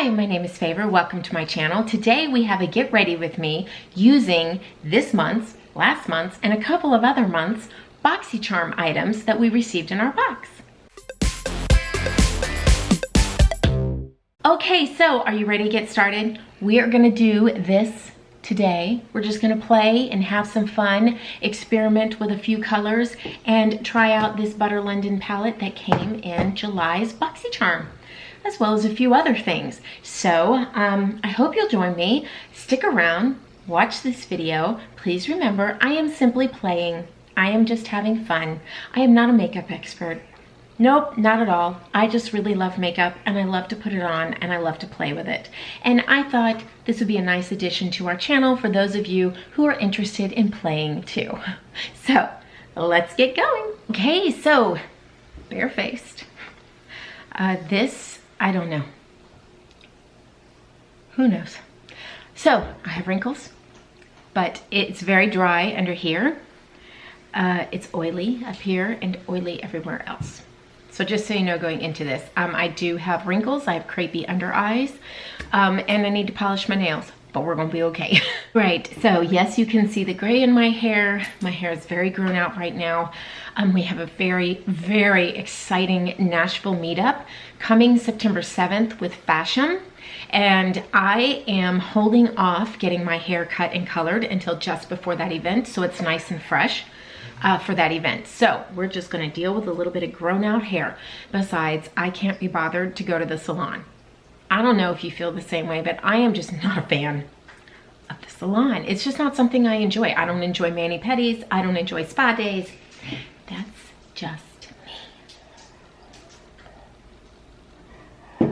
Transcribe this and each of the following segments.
Hi, my name is Favor. Welcome to my channel. Today we have a get ready with me using this month's, last month's, and a couple of other months' Boxycharm items that we received in our box. Okay, so are you ready to get started? We are gonna do this today. We're just gonna play and have some fun, experiment with a few colors, and try out this Butter London palette that came in July's Boxycharm, as well as a few other things. So I hope you'll join me. Stick around, watch this video. Please remember, I am simply playing. I am just having fun. I am not a makeup expert. Nope, not at all. I just really love makeup and I love to put it on and I love to play with it. And I thought this would be a nice addition to our channel for those of you who are interested in playing too. So let's get going. Okay, so barefaced. This, I don't know. Who knows? So I have wrinkles, but it's very dry under here. It's oily up here and oily everywhere else. So just so you know going into this, I do have wrinkles, I have crepey under eyes, and I need to polish my nails, but we're gonna be okay. Right, so yes, you can see the gray in my hair. My hair is very grown out right now. We have a very, very exciting Nashville meetup coming September 7th with Fashion. And I am holding off getting my hair cut and colored until just before that event, so it's nice and fresh. For that event. So we're just gonna deal with a little bit of grown out hair. Besides, I can't be bothered to go to the salon. I don't know if you feel the same way, but I am just not a fan of the salon. It's just not something I enjoy. I don't enjoy mani-pedis. I don't enjoy spa days. That's just me.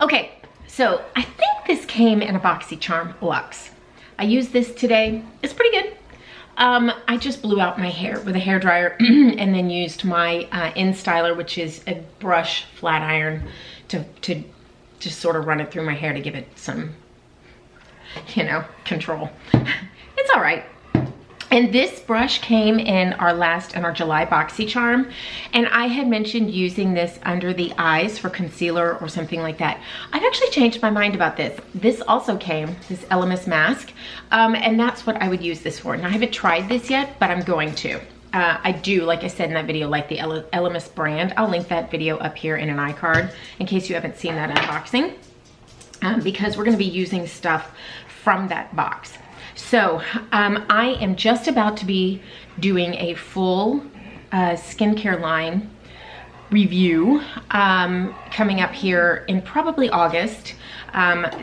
Okay, so I think this came in a Boxycharm Luxe. I used this today. It's pretty good. I just blew out my hair with a hairdryer and then used my InStyler, which is a brush flat iron, to just sort of run it through my hair to give it some, you know, control. It's all right. And this brush came in our July Boxycharm, and I had mentioned using this under the eyes for concealer or something like that. I've actually changed my mind about this. This also came, this Elemis mask, and that's what I would use this for. Now I haven't tried this yet, but I'm going to. I do, like I said in that video, like the Elemis brand. I'll link that video up here in an iCard in case you haven't seen that unboxing, because we're gonna be using stuff from that box. So I am just about to be doing a full skincare line review coming up here in probably August,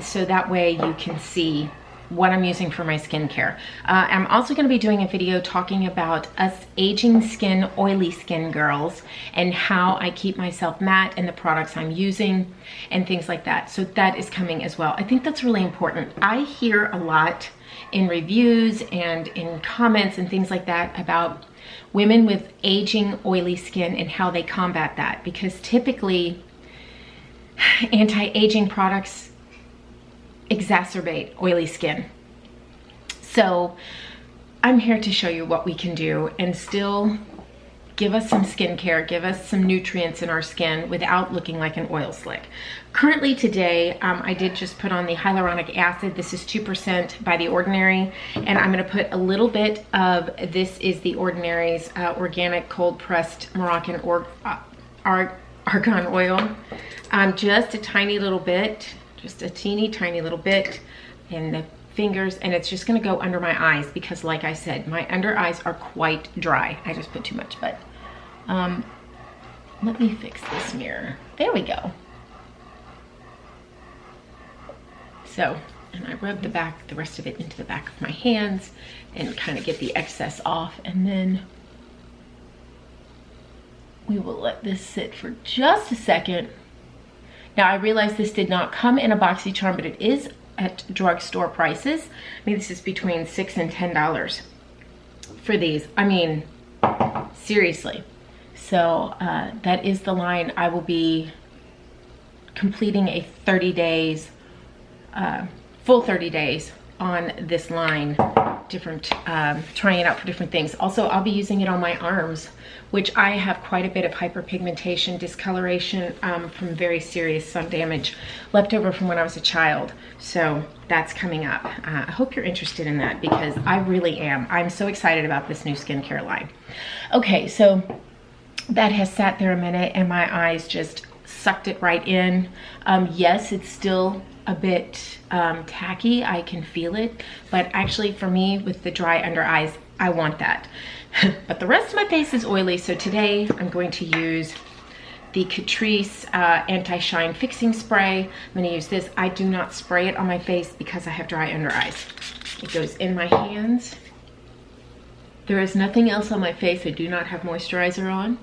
so that way you can see what I'm using for my skincare. I'm also going to be doing a video talking about us aging skin, oily skin girls, and how I keep myself matte and the products I'm using and things like that. So that is coming as well. I think that's really important. I hear a lot in reviews and in comments and things like that about women with aging oily skin and how they combat that, because typically anti-aging products exacerbate oily skin. So I'm here to show you what we can do and still give us some skincare, give us some nutrients in our skin without looking like an oil slick. Currently today, I did just put on the hyaluronic acid. This is 2% by The Ordinary, and I'm gonna put a little bit of, this is The Ordinary's organic cold pressed Moroccan argan oil. Just a tiny little bit, just a teeny tiny little bit in the fingers, and it's just gonna go under my eyes because, like I said, my under eyes are quite dry. I just put too much, but let me fix this mirror. There we go. So, and I rub the rest of it into the back of my hands and kind of get the excess off, and then we will let this sit for just a second. Now I realize this did not come in a Boxycharm, but it is at drugstore prices. I mean, this is between $6 and $10 for these. I mean, seriously. So that is the line. I will be completing a 30 days, full 30 days on this line out different, trying it out for different things. Also, I'll be using it on my arms, which I have quite a bit of hyperpigmentation, discoloration from very serious sun damage left over from when I was a child. So that's coming up. I hope you're interested in that because I really am. I'm so excited about this new skincare line. Okay, so that has sat there a minute and my eyes just sucked it right in. Yes, it's still a bit tacky, I can feel it, but actually for me with the dry under eyes, I want that. But the rest of my face is oily, so today I'm going to use the Catrice Anti-Shine Fixing Spray. I'm gonna use this. I do not spray it on my face because I have dry under eyes. It goes in my hands. There is nothing else on my face. I do not have moisturizer on.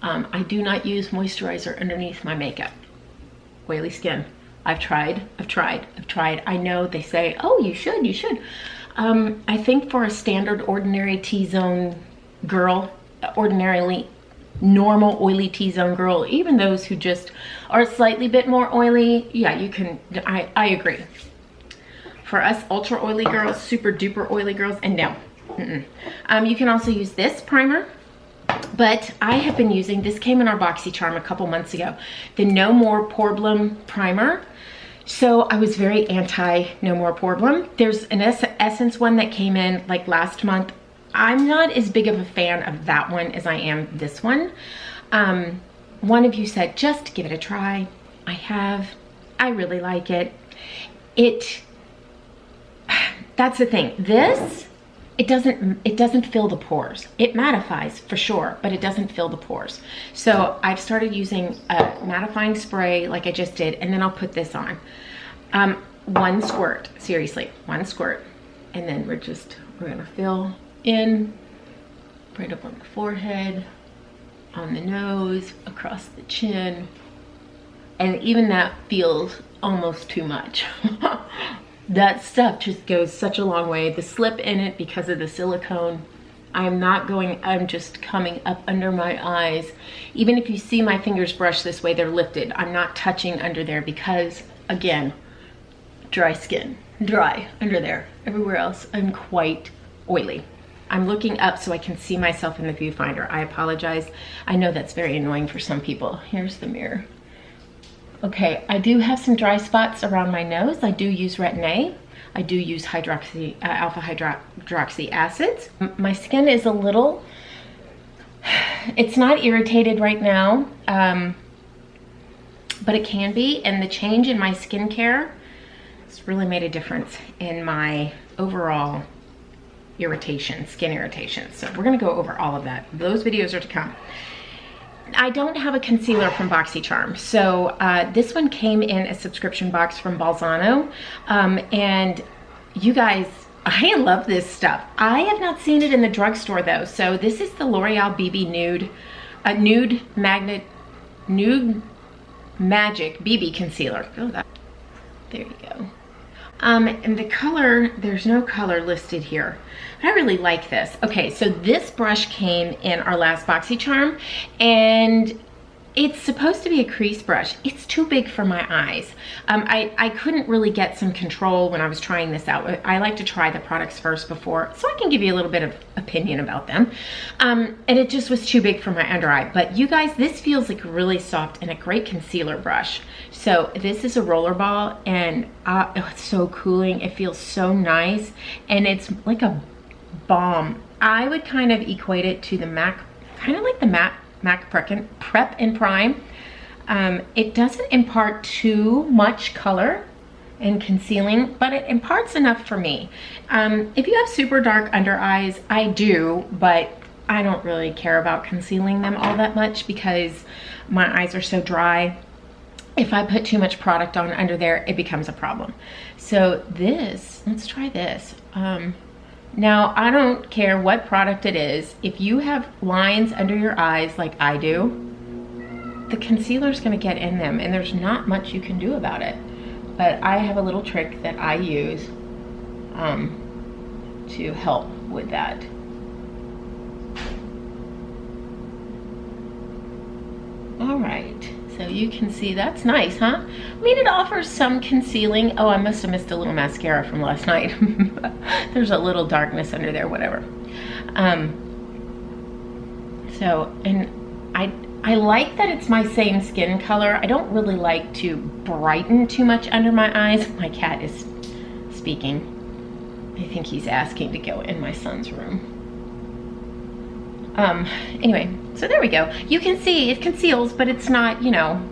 I do not use moisturizer underneath my makeup. Oily skin. I've tried. I know they say, oh, you should. I think for a standard ordinary T-zone girl, ordinarily normal oily T-zone girl, even those who just are slightly bit more oily, yeah, you can, I agree. For us ultra oily girls, super duper oily girls, and no. You can also use this primer. But I have been using, this came in our Boxycharm a couple months ago, the No More Problem Primer. So I was very anti No More Problem. There's an Essence one that came in like last month. I'm not as big of a fan of that one as I am this one. One of you said, just give it a try. I have. I really like it. That's the thing. This, it doesn't fill the pores. It mattifies for sure, but it doesn't fill the pores. So I've started using a mattifying spray like I just did, and then I'll put this on. One squirt, seriously, one squirt. And then we're gonna fill in right up on the forehead, on the nose, across the chin. And even that feels almost too much. That stuff just goes such a long way. The slip in it because of the silicone. I'm just coming up under my eyes. Even if you see my fingers brush this way, they're lifted. I'm not touching under there because, again, dry skin. Dry under there. Everywhere else, I'm quite oily. I'm looking up so I can see myself in the viewfinder. I apologize. I know that's very annoying for some people. Here's the mirror. Okay, I do have some dry spots around my nose. I do use Retin-A. I do use alpha hydroxy acids. My skin is a little, it's not irritated right now, but it can be. And the change in my skincare has really made a difference in my overall skin irritation. So we're gonna go over all of that. Those videos are to come. I don't have a concealer from Boxycharm. So this one came in a subscription box from Bolzano. And you guys, I love this stuff. I have not seen it in the drugstore though. So this is the Loreal BB Nude, Nude Magic BB Concealer. Oh, there you go. And the color, there's no color listed here. I really like this. Okay, so this brush came in our last Boxycharm, and it's supposed to be a crease brush. It's too big for my eyes. I couldn't really get some control when I was trying this out. I like to try the products first before, so I can give you a little bit of opinion about them. And it just was too big for my under eye. But you guys, this feels like really soft and a great concealer brush. So this is a rollerball, and oh, it's so cooling. It feels so nice, and it's like a balm. I would kind of equate it to the MAC, kind of like the MAC Prep and Prime. It doesn't impart too much color and concealing, but it imparts enough for me. If you have super dark under eyes, I do, but I don't really care about concealing them all that much because my eyes are so dry. If I put too much product on under there, it becomes a problem. So this, let's try this. Now, I don't care what product it is. If you have lines under your eyes like I do, the concealer's gonna get in them, and there's not much you can do about it. But I have a little trick that I use to help with that. All right, So you can see that's nice, huh? I mean, it offers some concealing. Oh, I must have missed a little mascara from last night. There's a little darkness under there, whatever. And I like that it's my same skin color. I don't really like to brighten too much under my eyes. My cat is speaking. I think he's asking to go in my son's room. Anyway, so there we go. You can see it conceals, but it's not, you know,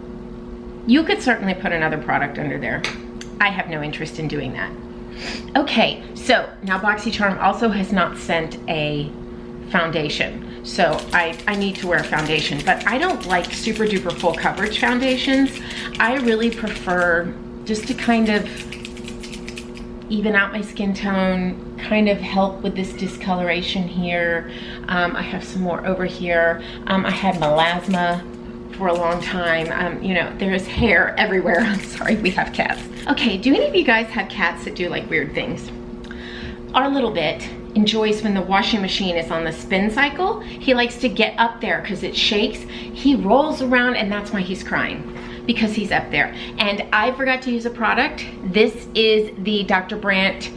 you could certainly put another product under there. I have no interest in doing that. Okay, so now Boxycharm also has not sent a foundation. So I need to wear a foundation, but I don't like super duper full coverage foundations. I really prefer just to kind of even out my skin tone, kind of help with this discoloration here. I have some more over here. I had melasma for a long time. You know, there's hair everywhere. I'm sorry, we have cats. Okay, do any of you guys have cats that do like weird things? Our little bit enjoys when the washing machine is on the spin cycle. He likes to get up there because it shakes. He rolls around and that's why he's crying, because he's up there. And I forgot to use a product. This is the Dr. Brandt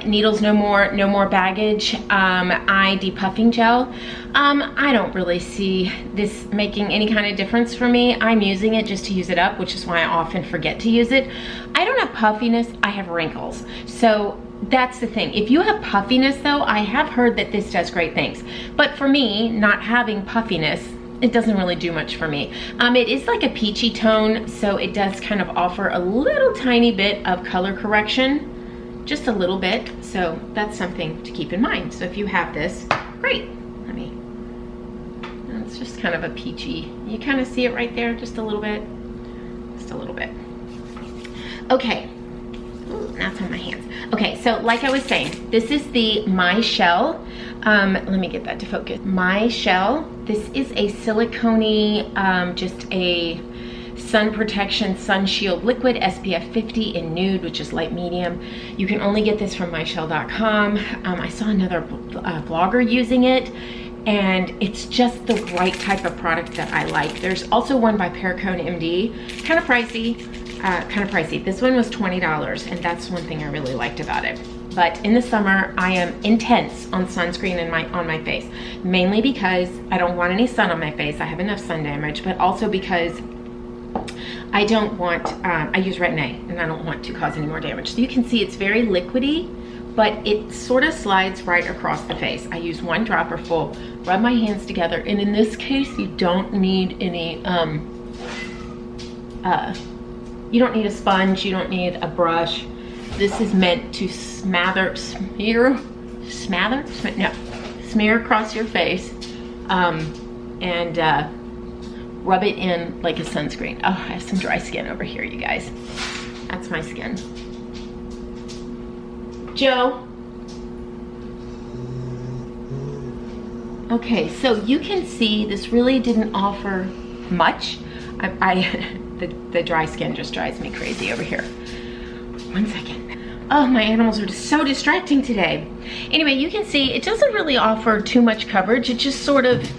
Needles No More Baggage Eye Depuffing Gel. I don't really see this making any kind of difference for me. I'm using it just to use it up, which is why I often forget to use it. I don't have puffiness, I have wrinkles. So that's the thing. If you have puffiness though, I have heard that this does great things. But for me, not having puffiness, it doesn't really do much for me. It is like a peachy tone, so it does kind of offer a little tiny bit of color correction, just a little bit. So that's something to keep in mind. So if you have this, great. It's just kind of a peachy. You kind of see it right there, just a little bit, just a little bit. Okay. Ooh, that's on my hands. Okay, so like I was saying, this is the My Shell. Let me get that to focus. My Shell. This is a silicone, just a sun protection sun shield liquid, SPF 50 in nude, which is light medium. You can only get this from myshell.com. I saw another vlogger using it, and it's just the right type of product that I like. There's also one by Perricone MD, kind of pricey. This one was $20, and that's one thing I really liked about it. But in the summer, I am intense on sunscreen on my face, mainly because I don't want any sun on my face. I have enough sun damage, but also because I don't want, I use Retin-A, and I don't want to cause any more damage. So you can see it's very liquidy, but it sort of slides right across the face. I use one dropper full, rub my hands together, and in this case, you don't need any, you don't need a sponge, you don't need a brush. This is meant to smear across your face, and rub it in like a sunscreen. Oh, I have some dry skin over here, you guys. That's my skin. Joe. Okay, so you can see this really didn't offer much. The dry skin just drives me crazy over here. 1 second. Oh, my animals are just so distracting today. Anyway, you can see it doesn't really offer too much coverage. It just sort of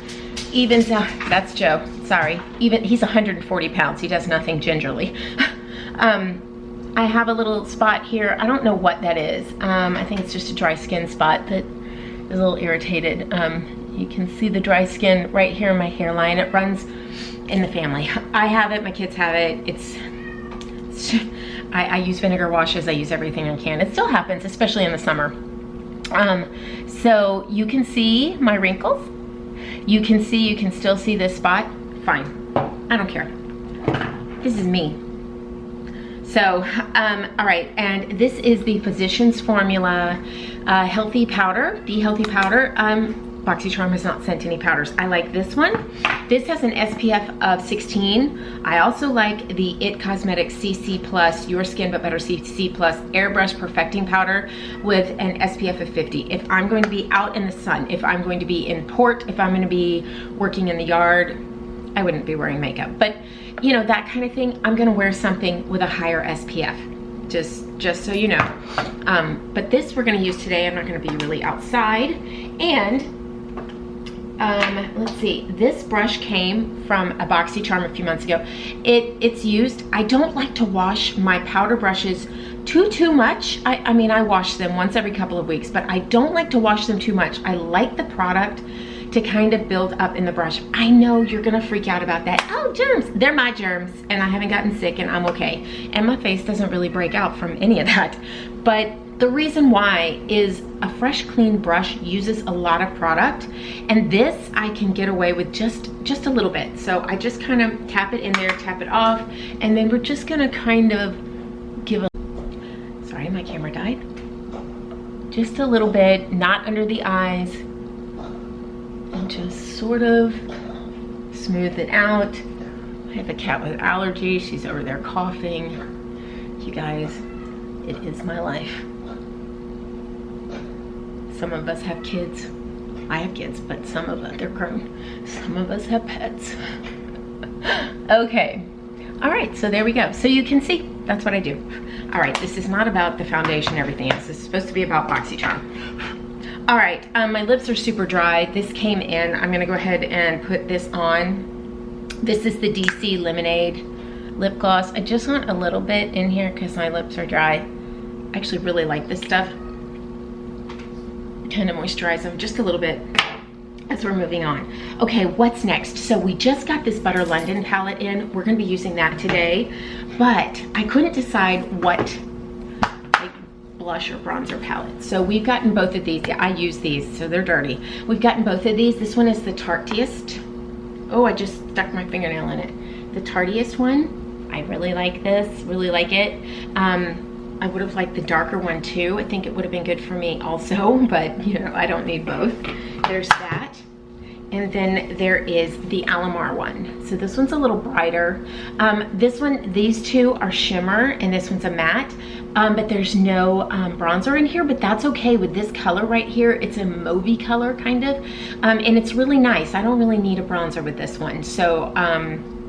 evens out. That's Joe, sorry. He's 140 pounds. He does nothing gingerly. I have a little spot here. I don't know what that is. I think it's just a dry skin spot that is a little irritated. You can see the dry skin right here in my hairline. It runs in the family. I have it, my kids have it. I use vinegar washes, I use everything I can. It still happens, especially in the summer. So you can see my wrinkles. You can still see this spot. Fine, I don't care. This is me. So, all right, and this is the Physicians Formula Healthy Powder, the Healthy Powder. Boxycharm has not sent any powders. I like this one. This has an SPF of 16. I also like the IT Cosmetics CC Plus, Your Skin But Better CC Plus Airbrush Perfecting Powder with an SPF of 50. If I'm going to be out in the sun, if I'm going to be in port, if I'm going to be working in the yard, I wouldn't be wearing makeup. But, you know, that kind of thing, I'm going to wear something with a higher SPF. Just so you know. But this we're going to use today. I'm not going to be really outside. And let's see, this brush came from a Boxycharm a few months ago. It's used, I don't like to wash my powder brushes too much. I mean, I wash them once every couple of weeks, but I don't like to wash them too much. I like the product to kind of build up in the brush. I know you're gonna freak out about that. Oh, germs, they're my germs, and I haven't gotten sick and I'm okay. And my face doesn't really break out from any of that. But the reason why is a fresh, clean brush uses a lot of product, and this I can get away with just a little bit. So I just kind of tap it in there, tap it off, and then we're just gonna kind of give a, sorry, my camera died. Just a little bit, not under the eyes, and just sort of smooth it out. I have a cat with allergies. She's over there coughing. You guys, it is my life. Some of us have kids. I have kids, but some of us, they're grown. Some of us have pets. Okay. All right, so there we go. So you can see, that's what I do. All right, this is not about the foundation and everything else. This is supposed to be about Boxycharm. All right, my lips are super dry. This came in. I'm gonna go ahead and put this on. This is the DC Lemonade lip gloss. I just want a little bit in here because my lips are dry. I actually really like this stuff. Kind of moisturize them just a little bit as we're moving on. Okay, what's next? So we just got this Butter London palette in. We're gonna be using that today, but I couldn't decide what blush or bronzer palette. So we've gotten both of these. Yeah, I use these, so they're dirty. We've gotten both of these. This one is the Tartiest. Oh, I just stuck my fingernail in it. The Tartiest one. I really like this, really like it. I would have liked the darker one too. I think it would have been good for me also, but you know, I don't need both. There's that. And then there is the Alamar one. So this one's a little brighter. This one, these two are shimmer and this one's a matte, but there's no bronzer in here, but that's okay with this color right here. It's a mauvey color kind of, and it's really nice. I don't really need a bronzer with this one. So,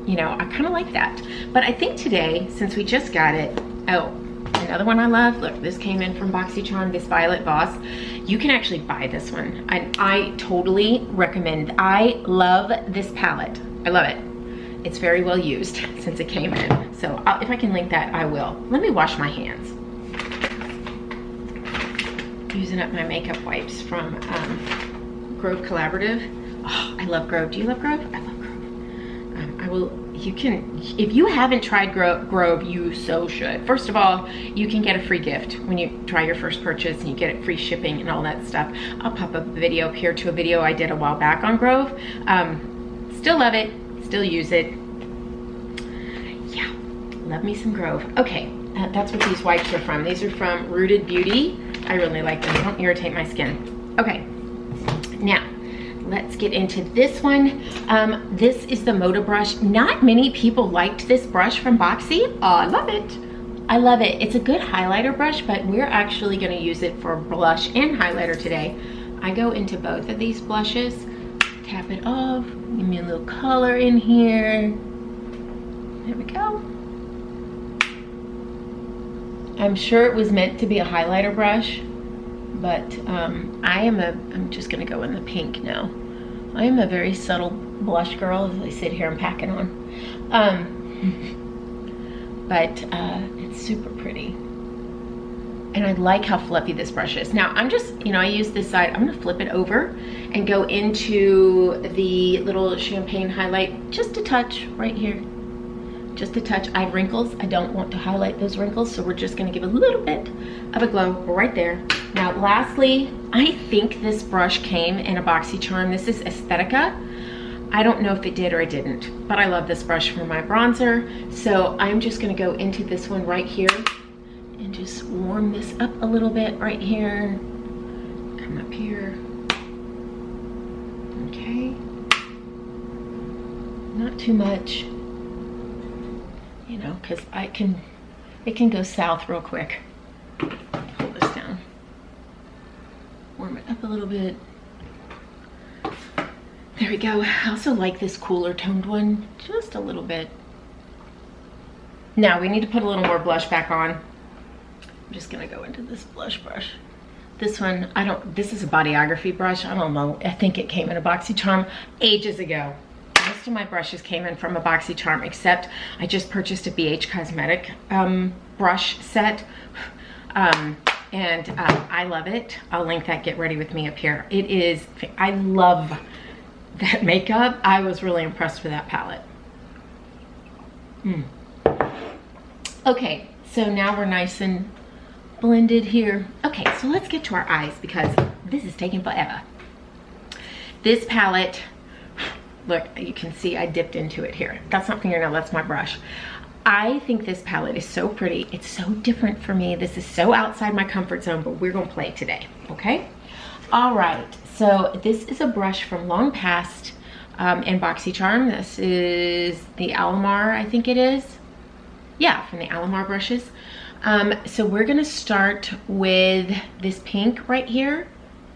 you know, I kind of like that. But I think today, since we just got it, oh, another one I love, look, this came in from Boxycharm, this Violet Voss. You can actually buy this one, and I totally recommend. I love this palette. I love it. It's very well used since it came in. So if I can link that, I will. Let me wash my hands. Using up my makeup wipes from Grove Collaborative. Oh, I love Grove. Do you love Grove? I love Grove. I will. You can, if you haven't tried Grove, you so should. First of all, you can get a free gift when you try your first purchase, and you get it free shipping and all that stuff. I'll pop up a video up here to a video I did a while back on Grove. Still love it, still use it. Yeah, love me some Grove. Okay, that's what these wipes are from. These are from Rooted Beauty. I really like them, they don't irritate my skin. Okay, now, let's get into this one. This is the Moda brush. Not many people liked this brush from Boxy. Oh, I love it. I love it. It's a good highlighter brush, but we're actually gonna use it for blush and highlighter today. I go into both of these blushes, tap it off, give me a little color in here. There we go. I'm sure it was meant to be a highlighter brush, but I'm just gonna go in the pink now. I am a very subtle blush girl as I sit here and pack it on. But it's super pretty. And I like how fluffy this brush is. Now I'm just, you know, I use this side, I'm gonna flip it over and go into the little champagne highlight, just a touch right here. Just a touch. I have wrinkles. I don't want to highlight those wrinkles, so we're just gonna give a little bit of a glow right there. Now lastly, I think this brush came in a Boxycharm. This is Aesthetica. I don't know if it did or it didn't, but I love this brush for my bronzer. So I'm just gonna go into this one right here and just warm this up a little bit right here. Come up here. Okay. Not too much. You know, because it can go south real quick. Pull this down. Warm it up a little bit. There we go. I also like this cooler toned one, just a little bit. Now we need to put a little more blush back on. I'm just gonna go into this blush brush. This one, this is a bodyography brush. I don't know. I think it came in a Boxycharm ages ago. Most of my brushes came in from a Boxycharm, except I just purchased a BH Cosmetic brush set. I love it. I'll link that Get Ready With Me up here. It is, I love that makeup. I was really impressed with that palette. Okay, so now we're nice and blended here. Okay, so let's get to our eyes because this is taking forever. This palette, look, you can see I dipped into it here. That's not fingernail, that's my brush. I think this palette is so pretty. It's so different for me. This is so outside my comfort zone, but we're gonna play today, okay? All right, so this is a brush from long past in Boxycharm. This is the Alamar, I think it is. Yeah, from the Alamar brushes. So we're gonna start with this pink right here.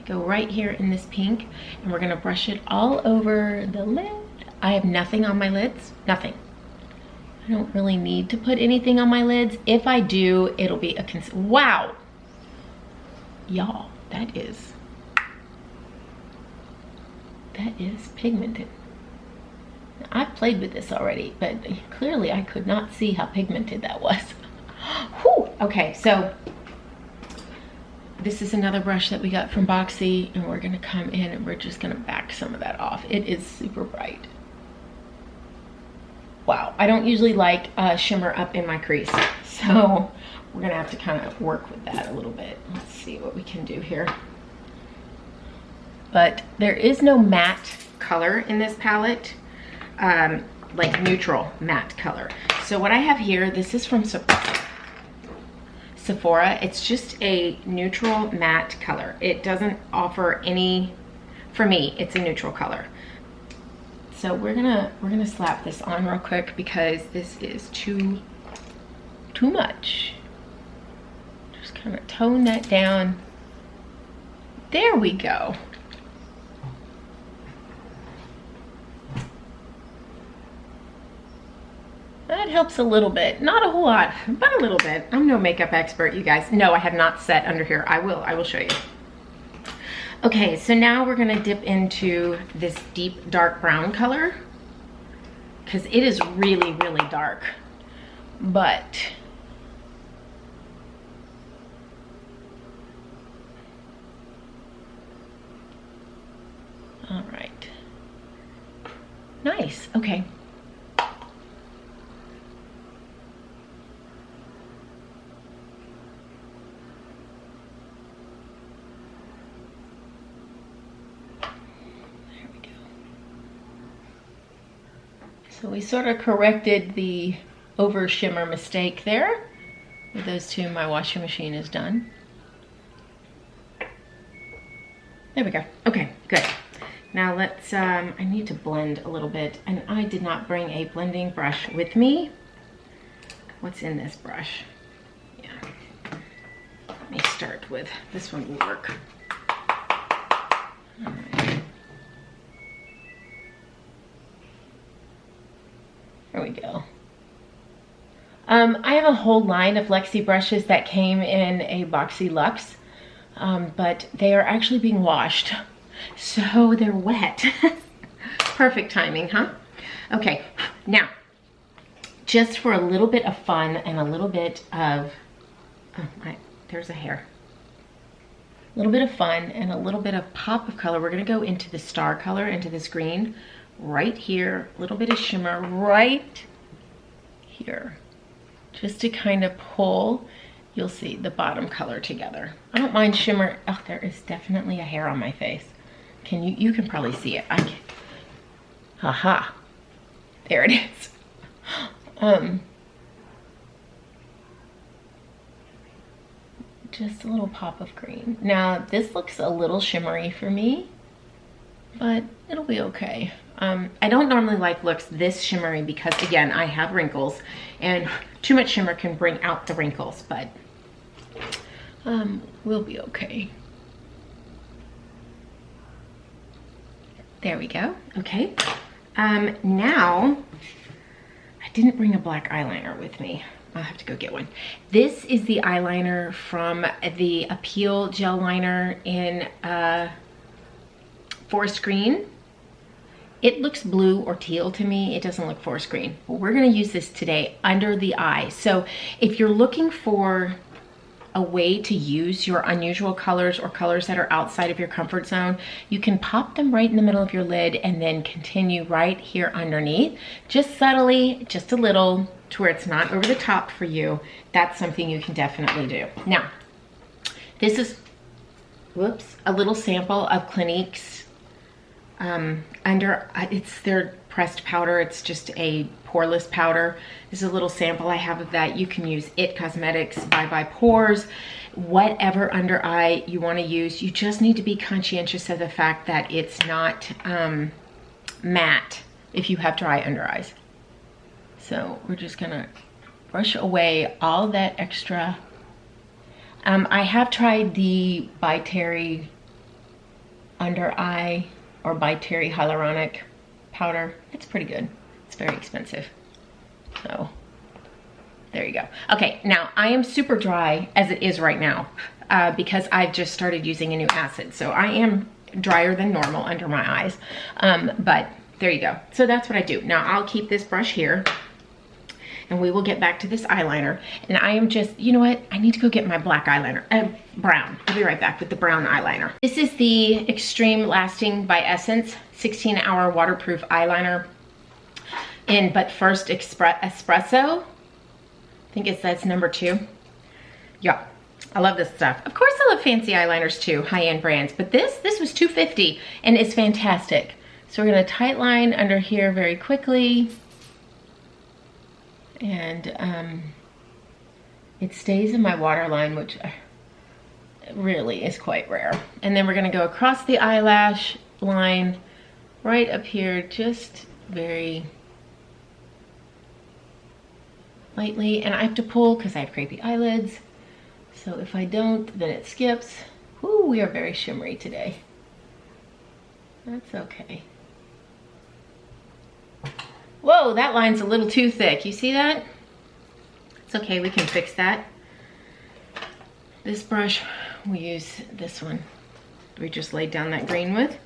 Go right here in this pink, and we're gonna brush it all over the lid. I have nothing on my lids, nothing. I don't really need to put anything on my lids. If I do, it'll be a wow. Y'all, that is pigmented. Now, I've played with this already, but clearly I could not see how pigmented that was. Whew. Okay, so this is another brush that we got from Boxy, and we're gonna come in and we're just gonna back some of that off. It is super bright. Wow, I don't usually like shimmer up in my crease, so we're gonna have to kind of work with that a little bit. Let's see what we can do here. But there is no matte color in this palette, like neutral matte color. So what I have here, this is from Sephora. It's just a neutral matte color. It doesn't offer any, for me, it's a neutral color. So we're gonna slap this on real quick because this is too much. Just kind of tone that down. There we go. That helps a little bit, not a whole lot, but a little bit. I'm no makeup expert, you guys. No, I have not set under here. I will show you. Okay, so now we're gonna dip into this deep dark brown color because it is really, really dark, but all right, nice, okay. So we sort of corrected the over shimmer mistake there. With those two, my washing machine is done. There we go. Okay, good. Now let's, I need to blend a little bit, and I did not bring a blending brush with me. What's in this brush? Yeah. Let me start with, this one will work. All right. There we go. I have a whole line of Lexi brushes that came in a Boxy Luxe, but they are actually being washed, so they're wet. Perfect timing, huh? Okay, now, just for a little bit of fun and a little bit of, there's a hair. A little bit of fun and a little bit of pop of color. We're gonna go into the star color, into this green, right here. A little bit of shimmer right here. Just to kind of pull, you'll see the bottom color together. I don't mind shimmer. Oh, there is definitely a hair on my face. Can you can probably see it. I can. Haha. There it is. Just a little pop of green. Now this looks a little shimmery for me, but it'll be okay. I don't normally like looks this shimmery because, again, I have wrinkles and too much shimmer can bring out the wrinkles, but we'll be okay. There we go. Okay. Now, I didn't bring a black eyeliner with me. I'll have to go get one. This is the eyeliner from the Appeal Gel Liner in Forest Green. It looks blue or teal to me. It doesn't look forest green. But we're gonna use this today under the eye. So if you're looking for a way to use your unusual colors or colors that are outside of your comfort zone, you can pop them right in the middle of your lid and then continue right here underneath, just subtly, just a little, to where it's not over the top for you. That's something you can definitely do. Now, this is, whoops, a little sample of Clinique's it's their pressed powder. It's just a poreless powder. This is a little sample I have of that. You can use It Cosmetics, Bye Pores, whatever under eye you want to use. You just need to be conscientious of the fact that it's not matte if you have dry under eyes. So we're just gonna brush away all that extra. I have tried the By Terry under eye or By Terry hyaluronic powder. It's pretty good. It's very expensive. So there you go. Okay, now I am super dry as it is right now because I've just started using a new acid. So I am drier than normal under my eyes. But there you go. So that's what I do. Now I'll keep this brush here and we will get back to this eyeliner. And I am just, you know what? I need to go get my black eyeliner, brown. I'll be right back with the brown eyeliner. This is the Extreme Lasting by Essence 16-hour waterproof eyeliner in But First Espresso. I think that's number 2. Yeah, I love this stuff. Of course I love fancy eyeliners too, high-end brands, but this was $2.50 and it's fantastic. So we're gonna tight line under here very quickly. And it stays in my waterline, which really is quite rare. And then we're gonna go across the eyelash line right up here, just very lightly. And I have to pull because I have crepey eyelids. So if I don't, then it skips. Ooh, we are very shimmery today. That's okay. Whoa, that line's a little too thick. You see that? It's okay, we can fix that. This brush, we use this one. We just laid down that green with,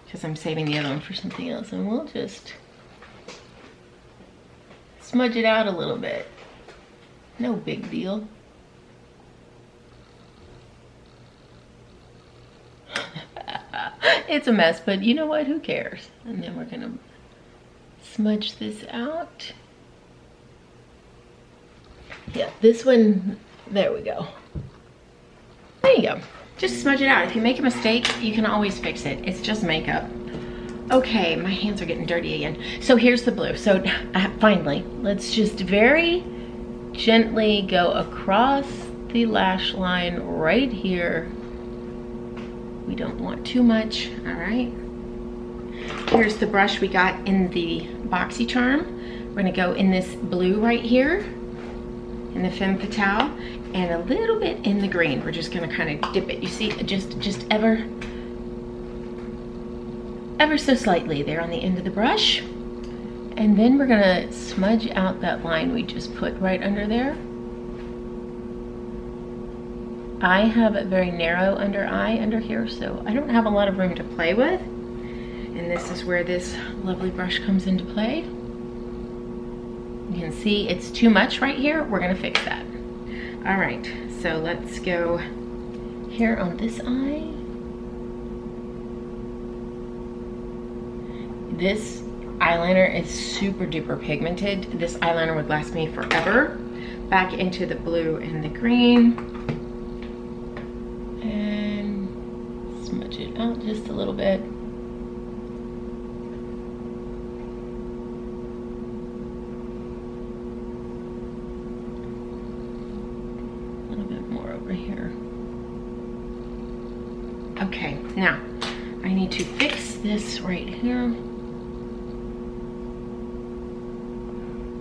because I'm saving the other one for something else. And we'll just smudge it out a little bit. No big deal. It's a mess, but you know what? Who cares? And then we're gonna smudge this out. Yeah, this one, there we go. There you go. Just smudge it out. If you make a mistake, you can always fix it. It's just makeup. Okay, my hands are getting dirty again. So here's the blue. So finally, let's just very gently go across the lash line right here. We don't want too much, all right? Here's the brush we got in the Boxycharm. We're gonna go in this blue right here, in the Femme Fatale, and a little bit in the green. We're just gonna kind of dip it. You see, just ever so slightly there on the end of the brush. And then we're gonna smudge out that line we just put right under there. I have a very narrow under eye under here, so I don't have a lot of room to play with. And this is where this lovely brush comes into play. You can see it's too much right here. We're gonna fix that. All right, so let's go here on this eye. This eyeliner is super duper pigmented. This eyeliner would last me forever. Back into the blue and the green. And smudge it out just a little bit. Here. Okay, now I need to fix this right here.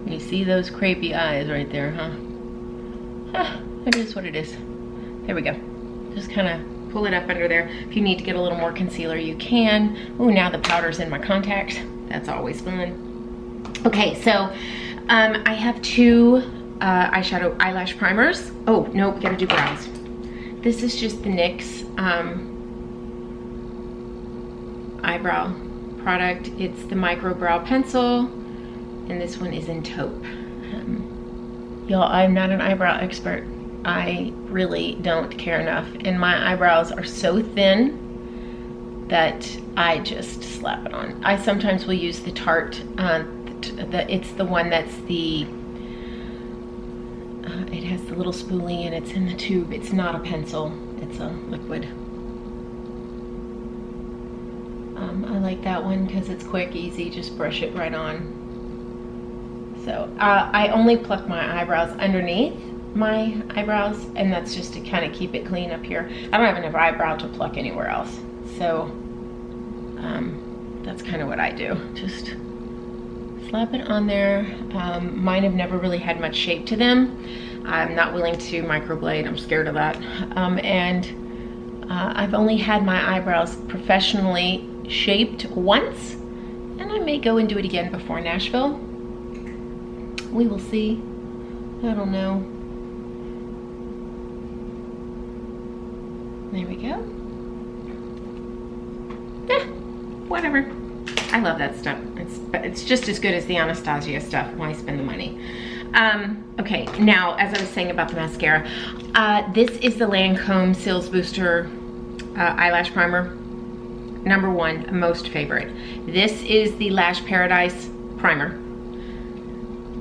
You see those crepey eyes right there, huh? It is what it is. There we go. Just kind of pull it up under there. If you need to get a little more concealer, you can. Oh, now the powder's in my contacts. That's always fun. Okay, so I have 2 eyeshadow eyelash primers. Oh, no, we gotta do brows. This is just the NYX eyebrow product. It's the micro brow pencil, and this one is in taupe. Y'all, I'm not an eyebrow expert. I really don't care enough, and my eyebrows are so thin that I just slap it on. I sometimes will use the Tarte, it's the one that's the, it has the little spoolie and it's in the tube. It's not a pencil, it's a liquid. I like that one because it's quick, easy, just brush it right on. So I only pluck my eyebrows underneath my eyebrows, and that's just to kind of keep it clean up here. I don't have enough eyebrow to pluck anywhere else, so that's kind of what I do. Just slap it on there. Mine have never really had much shape to them. I'm not willing to microblade, I'm scared of that. I've only had my eyebrows professionally shaped once, and I may go and do it again before Nashville. We will see. I don't know. There we go. Whatever. I love that stuff. It's just as good as the Anastasia stuff. Why spend the money? Okay, now, as I was saying about the mascara, this is the Lancome Cils Booster eyelash primer. Number one, most favorite. This is the Lash Paradise primer.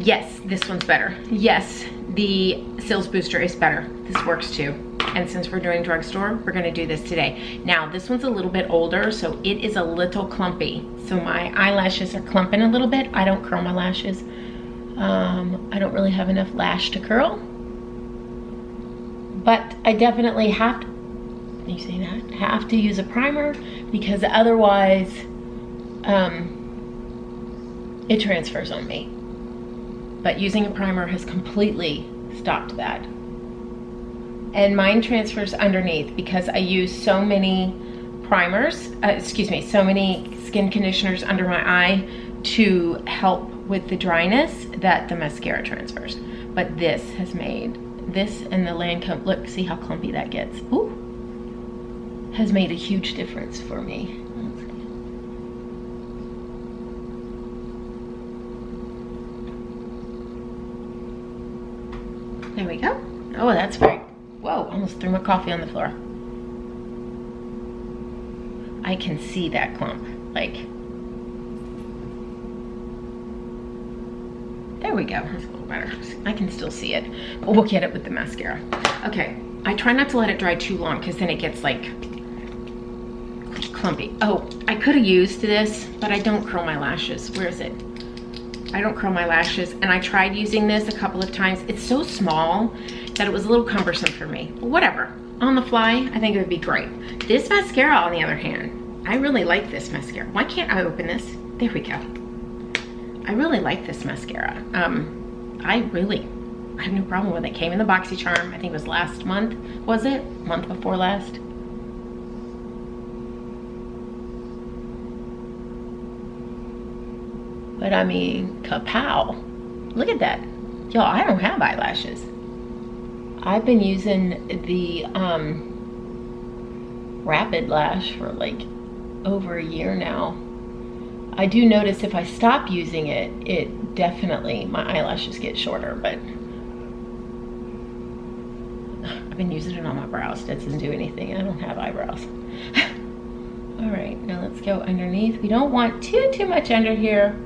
Yes, this one's better. Yes, the Cils Booster is better. This works too. And since we're doing drugstore, we're gonna do this today. Now, this one's a little bit older, so it is a little clumpy. So my eyelashes are clumping a little bit. I don't curl my lashes. I don't really have enough lash to curl. But I definitely have to, you see that? Have to use a primer, because otherwise it transfers on me. But using a primer has completely stopped that. And mine transfers underneath because I use so many primers, so many skin conditioners under my eye to help with the dryness that the mascara transfers. But this has made, this and the Lancome, look, see how clumpy that gets. Ooh, has made a huge difference for me. There we go. Oh, that's very, whoa, almost threw my coffee on the floor. I can see that clump, like, there we go, that's a little better. I can still see it, but we'll get it with the mascara. Okay, I try not to let it dry too long because then it gets like clumpy. Oh, I could have used this, but I don't curl my lashes. Where is it? I don't curl my lashes, and I tried using this a couple of times. It's so small that it was a little cumbersome for me. But whatever, on the fly, I think it would be great. This mascara, on the other hand, I really like this mascara. Why can't I open this? There we go. I really like this mascara. I have no problem with it. It came in the Boxycharm, I think it was last month, was it? Month before last. But I mean, kapow. Look at that. Y'all, I don't have eyelashes. I've been using the Rapid Lash for like over a year now. I do notice if I stop using it, it definitely, my eyelashes get shorter, but I've been using it on my brows. That doesn't do anything. I don't have eyebrows. All right, now let's go underneath. We don't want too much under here.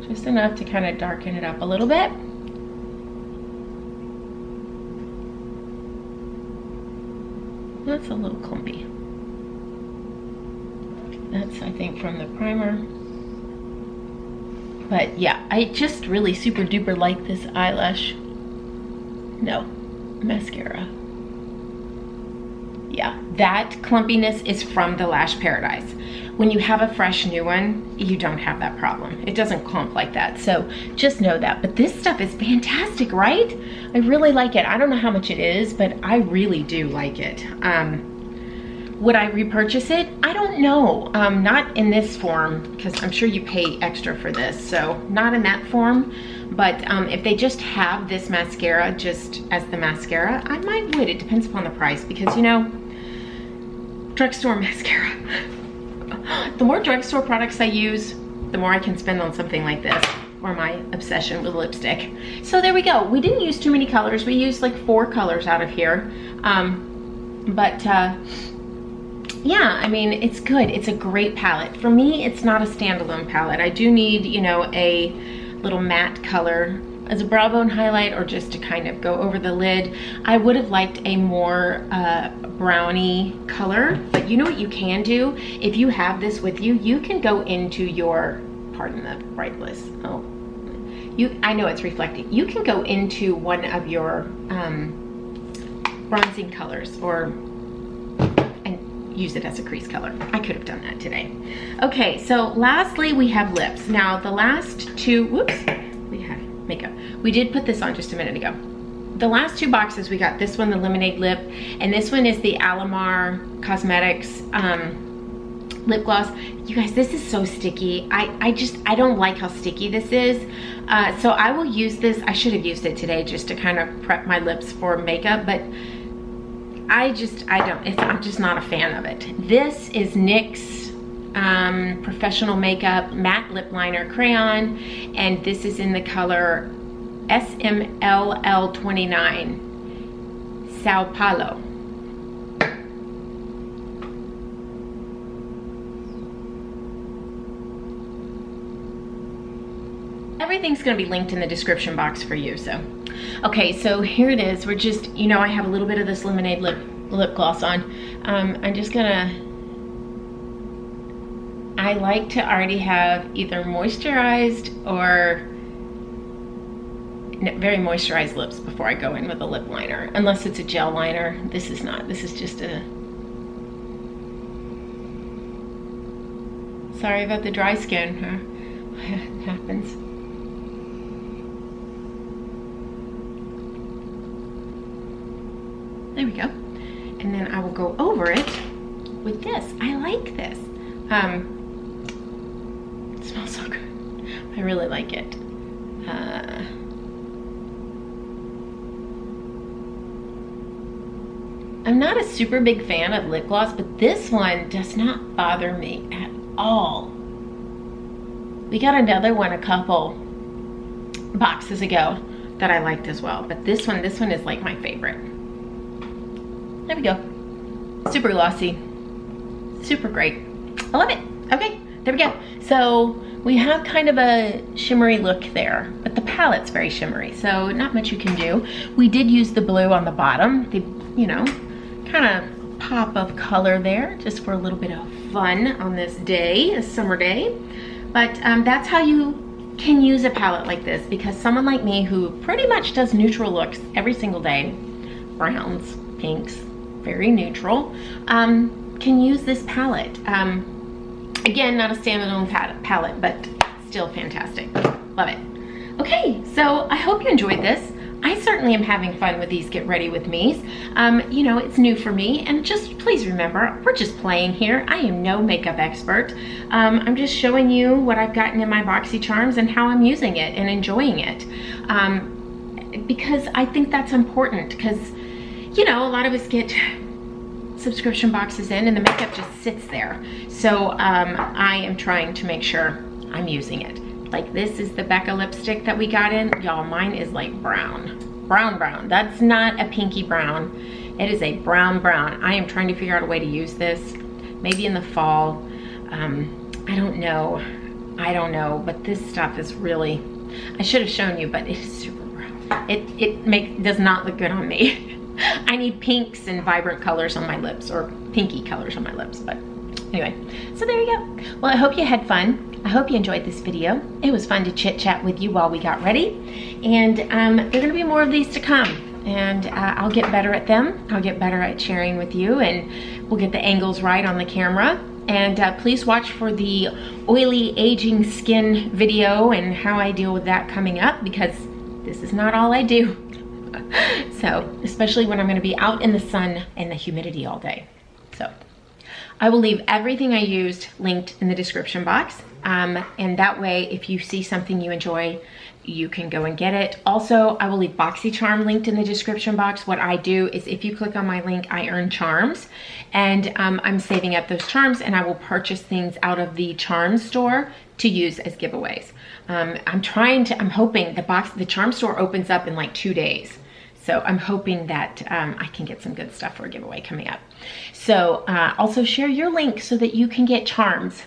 Just enough to kind of darken it up a little bit. That's a little clumpy. That's, I think, from the primer. But yeah, I just really super duper like this eyelash. No, mascara. Yeah, that clumpiness is from the Lash Paradise. When you have a fresh new one, you don't have that problem. It doesn't clump like that, so just know that. But this stuff is fantastic, right? I really like it. I don't know how much it is, but I really do like it. Would I repurchase it? I don't know. Not in this form, because I'm sure you pay extra for this, so not in that form. But if they just have this mascara just as the mascara, I might wait. It depends upon the price because, you know, drugstore mascara. The more drugstore products I use, the more I can spend on something like this, or my obsession with lipstick. So there we go. We didn't use too many colors. We used like 4 colors out of here. Yeah, I mean, it's good. It's a great palette. For me, it's not a standalone palette. I do need, you know, a little matte color as a brow bone highlight or just to kind of go over the lid. I would have liked a more brownie color, but you know what you can do? If you have this with you, you can go into your, pardon the brightness. Oh, I know it's reflecting. You can go into one of your bronzing colors and use it as a crease color. I could have done that today. Okay, so lastly we have lips. Now the last 2, whoops, we had makeup. We did put this on just a minute ago. The last 2 boxes, we got this one, the lemonade lip, and this one is the Alamar Cosmetics lip gloss. You guys, this is so sticky. I don't like how sticky this is. So I will use this. I should have used it today just to kind of prep my lips for makeup, but I'm just not a fan of it. This is NYX Professional Makeup Matte Lip Liner Crayon, and this is in the color SMLL29 Sao Paulo. Everything's going to be linked in the description box for you. So, okay, so here it is. We're just, you know, I have a little bit of this lemonade lip gloss on. I'm just gonna, I like to already have either moisturized or very moisturized lips before I go in with a lip liner, unless it's a gel liner. This is not. This is just a, sorry about the dry skin, huh? It happens. There we go. And then I will go over it with this. I like this. It smells so good. I really like it. I'm not a super big fan of lip gloss, but this one does not bother me at all. We got another one a couple boxes ago that I liked as well, but this one is like my favorite. There we go. Super glossy, super great. I love it. Okay, there we go. So we have kind of a shimmery look there, but the palette's very shimmery, so not much you can do. We did use the blue on the bottom, the, you know, kind of pop of color there, just for a little bit of fun on this day, a summer day. But that's how you can use a palette like this, because someone like me who pretty much does neutral looks every single day, browns, pinks, very neutral, can use this palette. Again, not a standalone palette, but still fantastic. Love it. Okay, so I hope you enjoyed this. I certainly am having fun with these Get Ready With Me's. You know, it's new for me, and just please remember, we're just playing here. I am no makeup expert. I'm just showing you what I've gotten in my Boxycharms and how I'm using it and enjoying it. Because I think that's important, because, you know, a lot of us get subscription boxes in and the makeup just sits there. So I am trying to make sure I'm using it. Like, this is the Becca lipstick that we got in. Y'all, mine is like brown. Brown. That's not a pinky brown. It is a brown. I am trying to figure out a way to use this. Maybe in the fall. I don't know, but this stuff is really, I should have shown you, but it is super brown. It does not look good on me. I need pinks and vibrant colors on my lips, or pinky colors on my lips, but anyway, so there you go. Well, I hope you had fun. I hope you enjoyed this video. It was fun to chit chat with you while we got ready. And there are gonna be more of these to come. And I'll get better at them. I'll get better at sharing with you, and we'll get the angles right on the camera. And please watch for the oily aging skin video and how I deal with that coming up, because this is not all I do. So, especially when I'm gonna be out in the sun and the humidity all day. So, I will leave everything I used linked in the description box. And that way, if you see something you enjoy, you can go and get it. Also, I will leave Boxycharm linked in the description box. What I do is if you click on my link, I earn charms, and I'm saving up those charms, and I will purchase things out of the charm store to use as giveaways. I'm hoping the charm store opens up in like 2 days. So I'm hoping that I can get some good stuff for a giveaway coming up. So also share your link so that you can get charms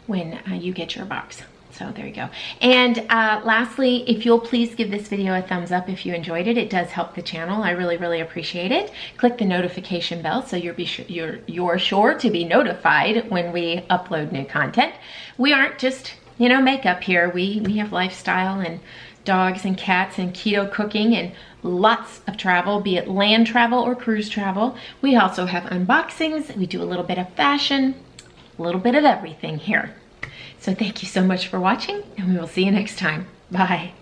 when you get your box. So there you go. And lastly, if you'll please give this video a thumbs up if you enjoyed it. It does help the channel. I really, really appreciate it. Click the notification bell so you're sure to be notified when we upload new content. We aren't just, you know, makeup here. We have lifestyle and dogs and cats and keto cooking and lots of travel, be it land travel or cruise travel. We also have unboxings. We do a little bit of fashion, a little bit of everything here. So thank you so much for watching, and we will see you next time. Bye.